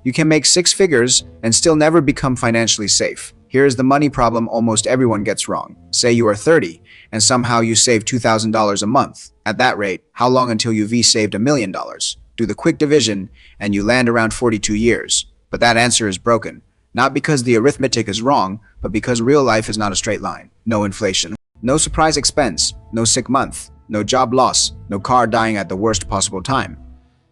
You can make six figures and still never become financially safe. Here is the money problem almost everyone gets wrong. Say you are 30 and somehow you save $2,000 a month. At that rate, how long until you've saved $1 million? Do the quick division and you land around 42 years. But that answer is broken. Not because the arithmetic is wrong, but because real life is not a straight line. No inflation, no surprise expense, no sick month, no job loss, no car dying at the worst possible time.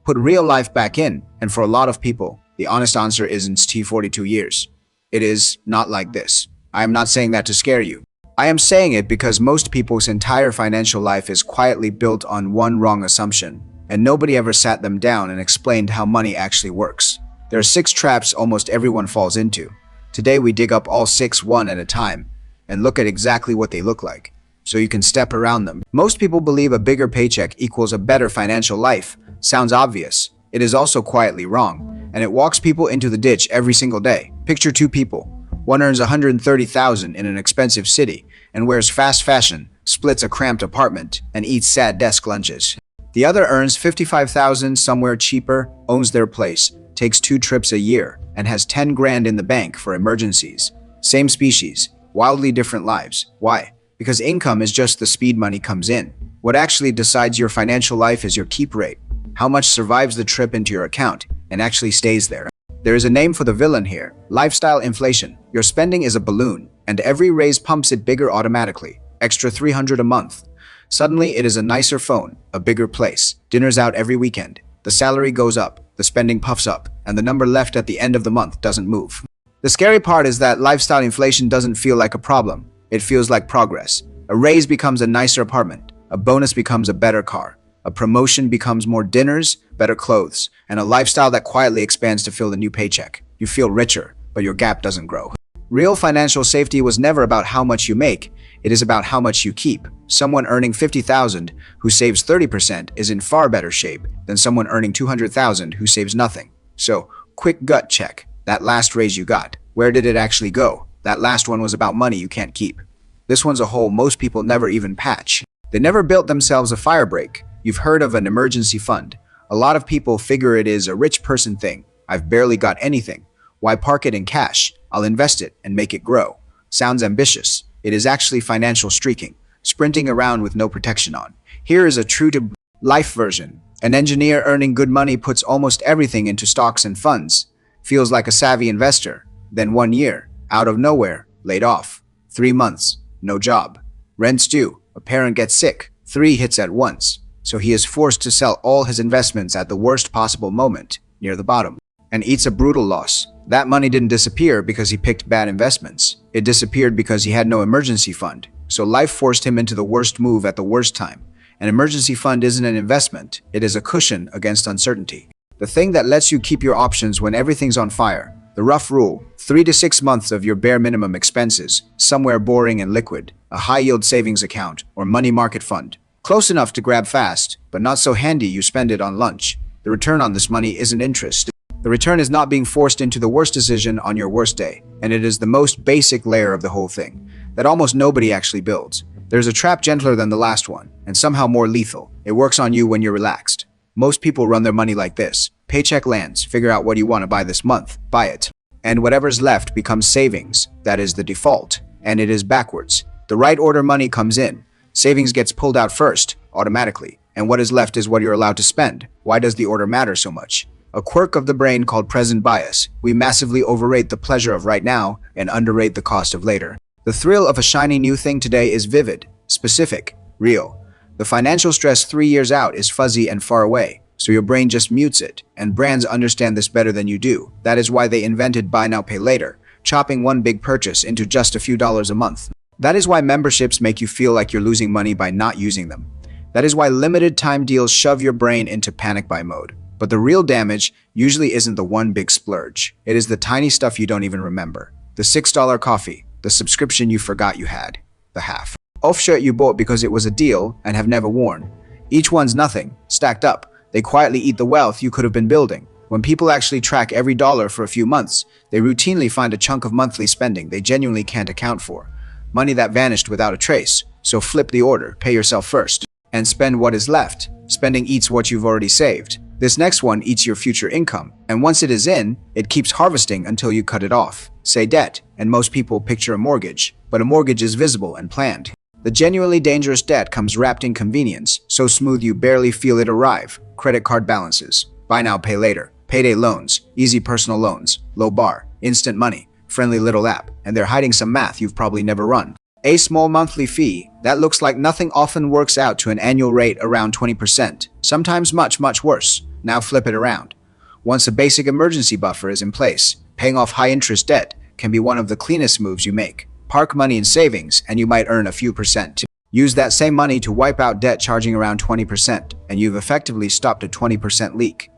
Put real life back in, and for a lot of people, the honest answer isn't 42 years. It is not like this. I am not saying that to scare you. I am saying it because most people's entire financial life is quietly built on one wrong assumption, and nobody ever sat them down and explained how money actually works. There are 6 traps almost everyone falls into. Today we dig up all 6 one at a time and look at exactly what they look like, so you can step around them. Most people believe a bigger paycheck equals a better financial life. Sounds obvious. It is also quietly wrong, and it walks people into the ditch every single day. Picture 2 people. One earns $130,000 in an expensive city and wears fast fashion, splits a cramped apartment, and eats sad desk lunches. The other earns $55,000 somewhere cheaper, owns their place, takes 2 trips a year, and has 10 grand in the bank for emergencies. Same species, wildly different lives. Why? Because income is just the speed money comes in. What actually decides your financial life is your keep rate. How much survives the trip into your account and actually stays there. There is a name for the villain here: lifestyle inflation. Your spending is a balloon, and every raise pumps it bigger automatically. Extra $300 a month. Suddenly it is a nicer phone, a bigger place, dinners out every weekend. The salary goes up, the spending puffs up, and the number left at the end of the month doesn't move. The scary part is that lifestyle inflation doesn't feel like a problem. It feels like progress. A raise becomes a nicer apartment. A bonus becomes a better car. A promotion becomes more dinners, better clothes, and a lifestyle that quietly expands to fill the new paycheck. You feel richer, but your gap doesn't grow. Real financial safety was never about how much you make. It is about how much you keep. Someone earning $50,000 who saves 30% is in far better shape than someone earning $200,000 who saves nothing. So, quick gut check. That last raise you got, where did it actually go? That last one was about money you can't keep. This one's a hole most people never even patch. They never built themselves a firebreak. You've heard of an emergency fund. A lot of people figure it is a rich person thing. I've barely got anything. Why park it in cash? I'll invest it and make it grow. Sounds ambitious. It is actually financial streaking, sprinting around with no protection on. Here is a true-to-life version. An engineer earning good money puts almost everything into stocks and funds. Feels like a savvy investor. Then 1 year, out of nowhere, laid off. 3 months, no job. Rent's due. A parent gets sick. 3 hits at once. So he is forced to sell all his investments at the worst possible moment, near the bottom, and eats a brutal loss. That money didn't disappear because he picked bad investments. It disappeared because he had no emergency fund. So life forced him into the worst move at the worst time. An emergency fund isn't an investment. It is a cushion against uncertainty. The thing that lets you keep your options when everything's on fire. The rough rule: 3 to 6 months of your bare minimum expenses, somewhere boring and liquid, a high-yield savings account or money market fund. Close enough to grab fast, but not so handy you spend it on lunch. The return on this money isn't interest. The return is not being forced into the worst decision on your worst day, and it is the most basic layer of the whole thing that almost nobody actually builds. There's a trap gentler than the last one, and somehow more lethal. It works on you when you're relaxed. Most people run their money like this. Paycheck lands, figure out what you want to buy this month, buy it. And whatever's left becomes savings. That is the default, and it is backwards. The right order money comes in. Savings gets pulled out first, automatically, and what is left is what you're allowed to spend. Why does the order matter so much? A quirk of the brain called present bias. We massively overrate the pleasure of right now and underrate the cost of later. The thrill of a shiny new thing today is vivid, specific, real. The financial stress 3 years out is fuzzy and far away, so your brain just mutes it, and brands understand this better than you do. That is why they invented buy now, pay later, chopping one big purchase into just a few dollars a month. That is why memberships make you feel like you're losing money by not using them. That is why limited time deals shove your brain into panic buy mode. But the real damage usually isn't the one big splurge. It is the tiny stuff you don't even remember. The $6 coffee, the subscription you forgot you had, the half off shirt you bought because it was a deal and have never worn. Each one's nothing, stacked up. They quietly eat the wealth you could have been building. When people actually track every dollar for a few months, they routinely find a chunk of monthly spending they genuinely can't account for. Money that vanished without a trace. So flip the order, pay yourself first, and spend what is left. Spending eats what you've already saved. This next one eats your future income, and once it is in, it keeps harvesting until you cut it off. Say debt, and most people picture a mortgage, but a mortgage is visible and planned. The genuinely dangerous debt comes wrapped in convenience, so smooth you barely feel it arrive. Credit card balances, buy now, pay later, payday loans, easy personal loans, low bar, instant money, friendly little app, and they're hiding some math you've probably never run. A small monthly fee that looks like nothing often works out to an annual rate around 20%, sometimes much worse. Now flip it around. Once a basic emergency buffer is in place, paying off high-interest debt can be one of the cleanest moves you make. Park money in savings and you might earn a few percent. Use that same money to wipe out debt charging around 20%, and you've effectively stopped a 20% leak.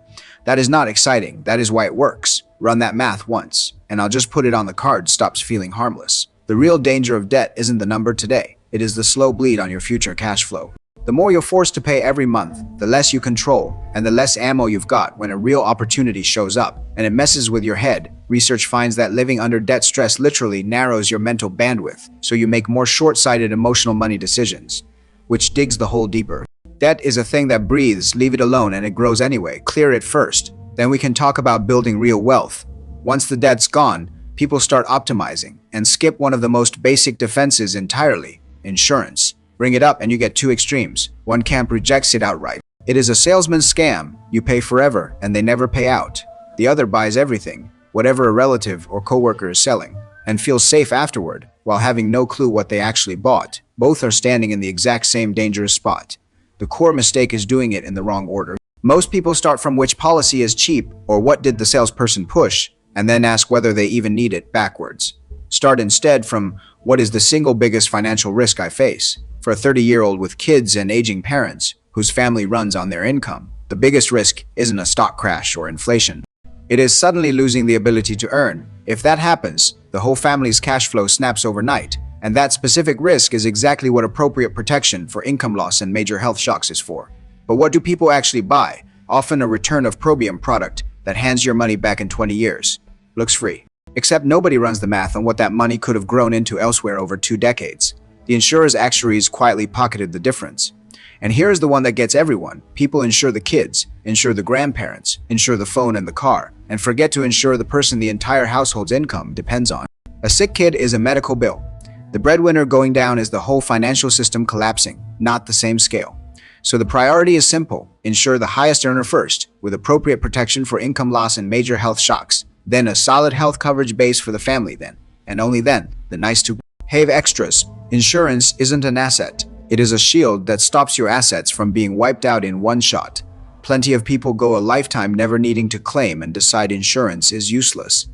That is not exciting, that is why it works. Run that math once, and I'll just put it on the card stops feeling harmless. The real danger of debt isn't the number today, it is the slow bleed on your future cash flow. The more you're forced to pay every month, the less you control, and the less ammo you've got when a real opportunity shows up, and it messes with your head. Research finds that living under debt stress literally narrows your mental bandwidth, so you make more short-sighted emotional money decisions, which digs the hole deeper. Debt is a thing that breathes, leave it alone and it grows anyway. Clear it first, then we can talk about building real wealth. Once the debt's gone, people start optimizing and skip one of the most basic defenses entirely: insurance. Bring it up and you get two extremes. One camp rejects it outright. It is a salesman's scam. You pay forever and they never pay out. The other buys everything, whatever a relative or coworker is selling, and feels safe afterward while having no clue what they actually bought. Both are standing in the exact same dangerous spot. The core mistake is doing it in the wrong order. Most people start from which policy is cheap or what did the salesperson push, and then ask whether they even need it backwards. Start instead from what is the single biggest financial risk I face. For a 30-year-old with kids and aging parents whose family runs on their income, the biggest risk isn't a stock crash or inflation. It is suddenly losing the ability to earn. If that happens, the whole family's cash flow snaps overnight, and that specific risk is exactly what appropriate protection for income loss and major health shocks is for. But what do people actually buy? Often a return of premium product that hands your money back in 20 years. Looks free. Except nobody runs the math on what that money could have grown into elsewhere over 2 decades. The insurer's actuaries quietly pocketed the difference. And here's the one that gets everyone. People insure the kids, insure the grandparents, insure the phone and the car, and forget to insure the person the entire household's income depends on. A sick kid is a medical bill. The breadwinner going down is the whole financial system collapsing, not the same scale. So the priority is simple. Insure the highest earner first, with appropriate protection for income loss and major health shocks. Then a solid health coverage base for the family then, and only then, the nice to have extras. Insurance isn't an asset. It is a shield that stops your assets from being wiped out in one shot. Plenty of people go a lifetime never needing to claim and decide insurance is useless.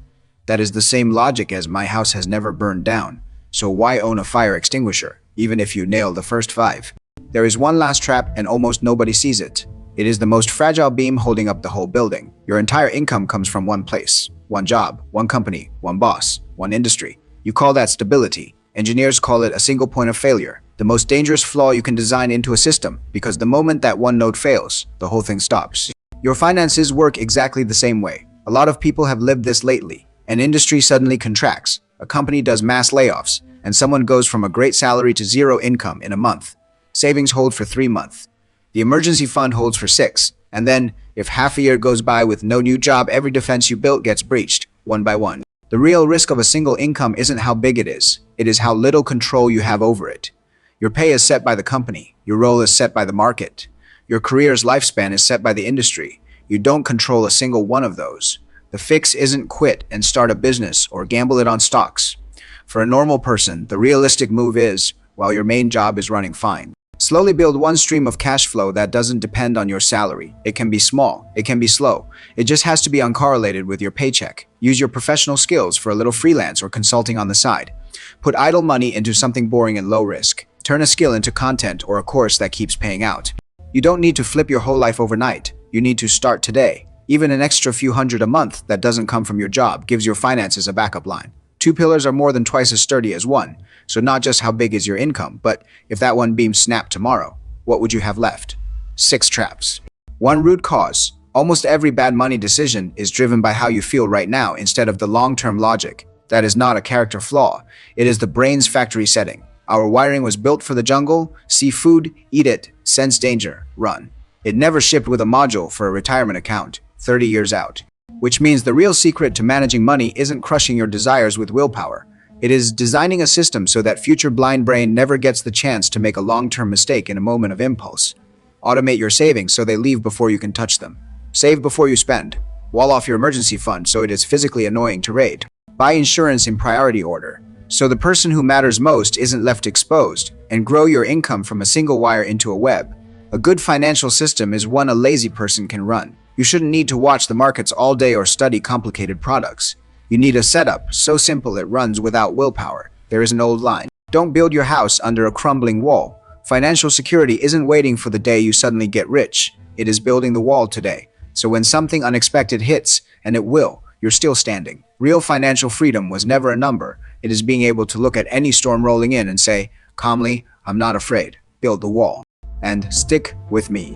That is the same logic as my house has never burned down, so why own a fire extinguisher, even if you nail the first 5? There is one last trap and almost nobody sees it. It is the most fragile beam holding up the whole building. Your entire income comes from one place, one job, one company, one boss, one industry. You call that stability. Engineers call it a single point of failure, the most dangerous flaw you can design into a system, because the moment that one node fails, the whole thing stops. Your finances work exactly the same way. A lot of people have lived this lately. An industry suddenly contracts, a company does mass layoffs, and someone goes from a great salary to 0 income in a month. Savings hold for 3 months. The emergency fund holds for 6. And then, if half a year goes by with no new job, every defense you built gets breached, one by one. The real risk of a single income isn't how big it is how little control you have over it. Your pay is set by the company, your role is set by the market, your career's lifespan is set by the industry. You don't control a single one of those. The fix isn't quit and start a business or gamble it on stocks. For a normal person, the realistic move is, while your main job is running fine, slowly build one stream of cash flow that doesn't depend on your salary. It can be small, it can be slow. It just has to be uncorrelated with your paycheck. Use your professional skills for a little freelance or consulting on the side. Put idle money into something boring and low risk. Turn a skill into content or a course that keeps paying out. You don't need to flip your whole life overnight. You need to start today. Even an extra few hundred a month that doesn't come from your job gives your finances a backup line. 2 pillars are more than twice as sturdy as one. So not just how big is your income, but if that one beam snapped tomorrow, what would you have left? 6 traps. 1 root cause. Almost every bad money decision is driven by how you feel right now instead of the long-term logic. That is not a character flaw. It is the brain's factory setting. Our wiring was built for the jungle. See food, eat it. Sense danger, run. It never shipped with a module for a retirement account, 30 years out. Which means the real secret to managing money isn't crushing your desires with willpower. It is designing a system so that future blind brain never gets the chance to make a long-term mistake in a moment of impulse. Automate your savings so they leave before you can touch them. Save before you spend. Wall off your emergency fund so it is physically annoying to raid. Buy insurance in priority order, so the person who matters most isn't left exposed, and grow your income from a single wire into a web. A good financial system is one a lazy person can run. You shouldn't need to watch the markets all day or study complicated products. You need a setup so simple it runs without willpower. There is an old line. Don't build your house under a crumbling wall. Financial security isn't waiting for the day you suddenly get rich. It is building the wall today. So when something unexpected hits, and it will, you're still standing. Real financial freedom was never a number. It is being able to look at any storm rolling in and say, calmly, I'm not afraid. Build the wall. And stick with me.